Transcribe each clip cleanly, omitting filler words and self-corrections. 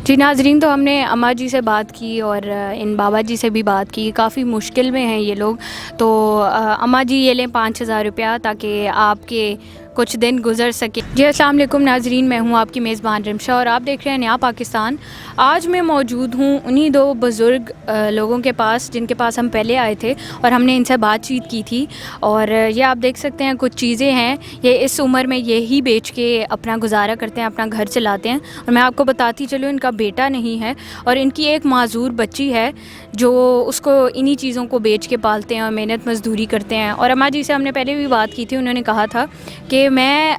جی ناظرین، تو ہم نے اماں جی سے بات کی اور ان بابا جی سے بھی بات کی. کافی مشکل میں ہیں یہ لوگ. تو اماں جی یہ لیں 5,000 روپیہ تاکہ آپ کے کچھ دن گزر سکے. جی السلام علیکم ناظرین، میں ہوں آپ کی میزبان رمشا اور آپ دیکھ رہے ہیں نیا پاکستان. آج میں موجود ہوں انہی دو بزرگ لوگوں کے پاس جن کے پاس ہم پہلے آئے تھے اور ہم نے ان سے بات چیت کی تھی. اور یہ آپ دیکھ سکتے ہیں کچھ چیزیں ہیں، یہ اس عمر میں یہی بیچ کے اپنا گزارا کرتے ہیں، اپنا گھر چلاتے ہیں. اور میں آپ کو بتاتی چلوں ان کا بیٹا نہیں ہے اور ان کی ایک معذور بچی ہے جو اس کو انہی چیزوں کو بیچ کے پالتے ہیں اور محنت مزدوری کرتے ہیں. اور اماں جی سے ہم نے پہلے بھی بات کی تھی، انہوں نے کہا تھا کہ میں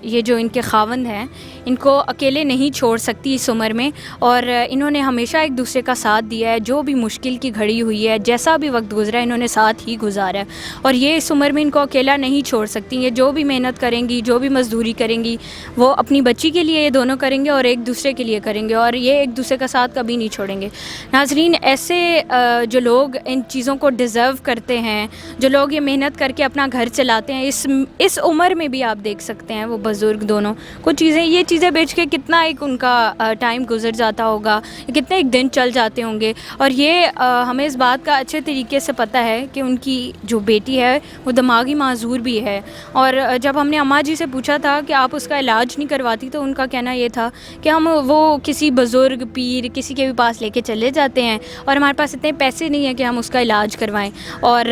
یہ جو ان کے خاوند ہیں ان کو اکیلے نہیں چھوڑ سکتی اس عمر میں، اور انہوں نے ہمیشہ ایک دوسرے کا ساتھ دیا ہے. جو بھی مشکل کی گھڑی ہوئی ہے، جیسا بھی وقت گزرا ہے، انہوں نے ساتھ ہی گزارا ہے. اور یہ اس عمر میں ان کو اکیلا نہیں چھوڑ سکتی. یہ جو بھی محنت کریں گی، جو بھی مزدوری کریں گی، وہ اپنی بچی کے لیے یہ دونوں کریں گے اور ایک دوسرے کے لیے کریں گے، اور یہ ایک دوسرے کا ساتھ کبھی نہیں چھوڑیں گے. ناظرین، ایسے جو لوگ ان چیزوں کو ڈیزرو کرتے ہیں، جو لوگ یہ محنت کر کے اپنا گھر چلاتے ہیں، اس عمر میں بھی آپ دیکھ سکتے ہیں وہ بزرگ دونوں کچھ چیزیں، یہ چیزیں بیچ کے کتنا ایک ان کا ٹائم گزر جاتا ہوگا، کتنے ایک دن چل جاتے ہوں گے. اور یہ ہمیں اس بات کا اچھے طریقے سے پتہ ہے کہ ان کی جو بیٹی ہے وہ دماغی معذور بھی ہے. اور جب ہم نے اماں جی سے پوچھا تھا کہ آپ اس کا علاج نہیں کرواتی، تو ان کا کہنا یہ تھا کہ ہم وہ کسی بزرگ پیر کسی کے بھی پاس لے کے چلے جاتے ہیں اور ہمارے پاس اتنے پیسے نہیں ہیں کہ ہم اس کا علاج کروائیں. اور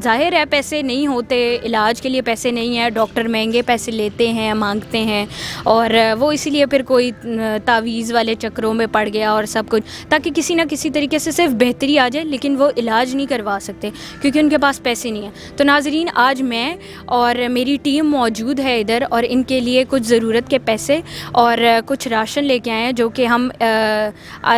ظاہر ہے پیسے نہیں ہوتے، علاج کے لیے پیسے نہیں ہیں، ڈاکٹر مہنگے پیسے لیتے ہیں، مانگتے ہیں، اور وہ اسی لیے پھر کوئی تعویذ والے چکروں میں پڑ گیا اور سب کچھ، تاکہ کسی نہ کسی طریقے سے صرف بہتری آ جائے، لیکن وہ علاج نہیں کروا سکتے کیونکہ ان کے پاس پیسے نہیں ہیں. تو ناظرین، آج میں اور میری ٹیم موجود ہے ادھر اور ان کے لیے کچھ ضرورت کے پیسے اور کچھ راشن لے کے آئے ہیں، جو کہ ہم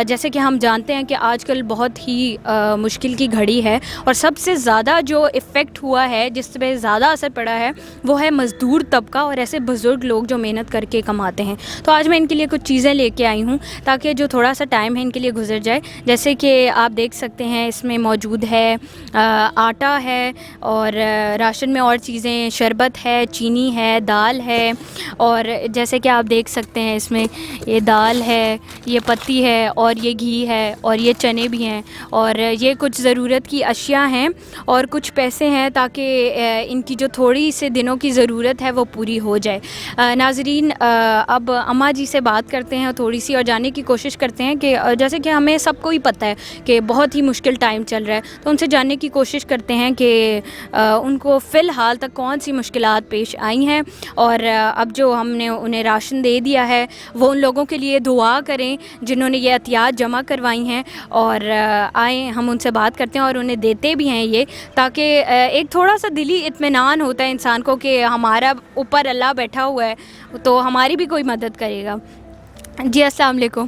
جیسے کہ ہم جانتے ہیں کہ آج کل بہت ہی مشکل کی گھڑی ہے، اور سب سے زیادہ جو افیکٹ ہوا ہے، جس پہ زیادہ اثر پڑا ہے، وہ ہے مزدور طبقہ اور ایسے بزرگ لوگ جو محنت کر کے کماتے ہیں. تو آج میں ان کے لیے کچھ چیزیں لے کے آئی ہوں تاکہ جو تھوڑا سا ٹائم ہے ان کے لیے گزر جائے. جیسے کہ آپ دیکھ سکتے ہیں اس میں موجود ہے آٹا ہے، اور راشن میں اور چیزیں، شربت ہے، چینی ہے، دال ہے، اور جیسے کہ آپ دیکھ سکتے ہیں اس میں یہ دال ہے، یہ پتی ہے، اور یہ گھی ہے، اور یہ چنے بھی ہیں، اور یہ کچھ ضرورت کی اشیاء ہیں اور کچھ پیسے ہیں تاکہ ان کی جو تھوڑی سے دنوں کی ضرورت ہے وہ پوری ہو جائے. ناظرین، اب اماں جی سے بات کرتے ہیں تھوڑی سی اور جاننے کی کوشش کرتے ہیں کہ جیسے کہ ہمیں سب کو ہی پتہ ہے کہ بہت ہی مشکل ٹائم چل رہا ہے، تو ان سے جاننے کی کوشش کرتے ہیں کہ ان کو فی الحال تک کون سی مشکلات پیش آئی ہیں، اور اب جو ہم نے انہیں راشن دے دیا ہے وہ ان لوگوں کے لیے دعا کریں جنہوں نے یہ عطیات جمع کروائی ہیں. اور آئیں ہم ان سے بات کرتے ہیں اور انہیں دیتے بھی ہیں یہ، تاکہ ایک تھوڑا سا دلی اطمینان ہوتا ہے انسان کو کہ ہمارا اوپر اللہ بیٹھا ہوا ہے تو ہماری بھی کوئی مدد کرے گا. جی السلام علیکم.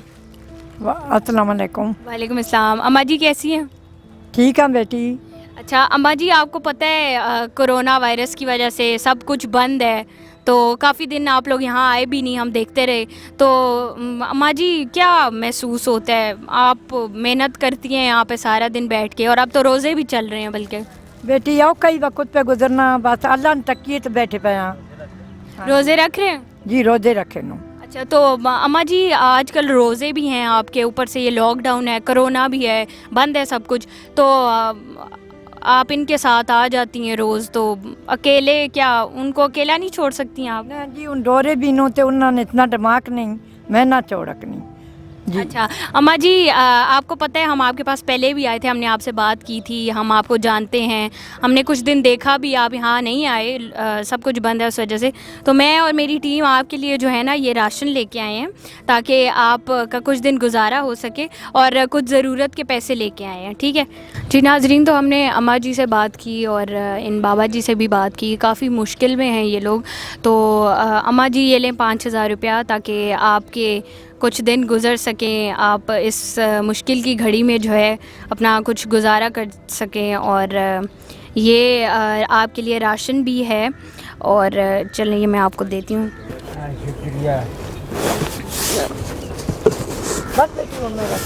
السلام علیکم. وعلیکم السلام. اماں جی کیسی ہیں؟ ٹھیک ہے بیٹی. اچھا اماں جی، آپ کو پتہ ہے کرونا وائرس کی وجہ سے سب کچھ بند ہے، تو کافی دن آپ لوگ یہاں آئے بھی نہیں، ہم دیکھتے رہے. تو اماں جی کیا محسوس ہوتا ہے؟ آپ محنت کرتی ہیں یہاں پہ سارا دن بیٹھ کے، اور اب تو روزے بھی چل رہے ہیں بلکہ. بیٹی آؤ کئی وقت پہ گزرنا، بس اللہ نے تکیے تو بیٹھے پے ہیں. روزے رکھ رہے ہیں؟ جی روزے رکھے نو. اچھا، تو اماں جی آج کل روزے بھی ہیں آپ کے، اوپر سے یہ لاک ڈاؤن ہے، کرونا بھی ہے، بند ہے سب کچھ، تو آپ ان کے ساتھ آ جاتی ہیں روز، تو اکیلے کیا ان کو اکیلا نہیں چھوڑ سکتی ہیں آپ؟ جی ان ڈورے بھی نو تے انہوں نے اتنا دماغ نہیں، میں نہ چوڑک نہیں. جی اچھا اماں جی، آپ کو پتہ ہے ہم آپ کے پاس پہلے بھی آئے تھے، ہم نے آپ سے بات کی تھی، ہم آپ کو جانتے ہیں، ہم نے کچھ دن دیکھا بھی آپ یہاں نہیں آئے، سب کچھ بند ہے اس وجہ سے. تو میں اور میری ٹیم آپ کے لیے جو ہے نا یہ راشن لے کے آئے ہیں تاکہ آپ کا کچھ دن گزارا ہو سکے، اور کچھ ضرورت کے پیسے لے کے آئے ہیں، ٹھیک ہے. جی ناظرین، تو ہم نے اماں جی سے بات کی اور ان بابا جی سے بھی بات کی. کافی مشکل میں ہیں یہ لوگ. تو اماں جی یہ لیں 5,000 روپیہ تاکہ آپ کے کچھ دن گزر سکیں، آپ اس مشکل کی گھڑی میں جو ہے اپنا کچھ گزارا کر سکیں. اور یہ آپ کے لیے راشن بھی ہے، اور چلیں یہ میں آپ کو دیتی ہوں. شکریہ. بس بیٹی وہ میرا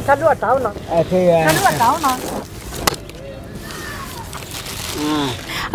تھلو ہٹاؤ نا، تھلو ہٹاؤ نا.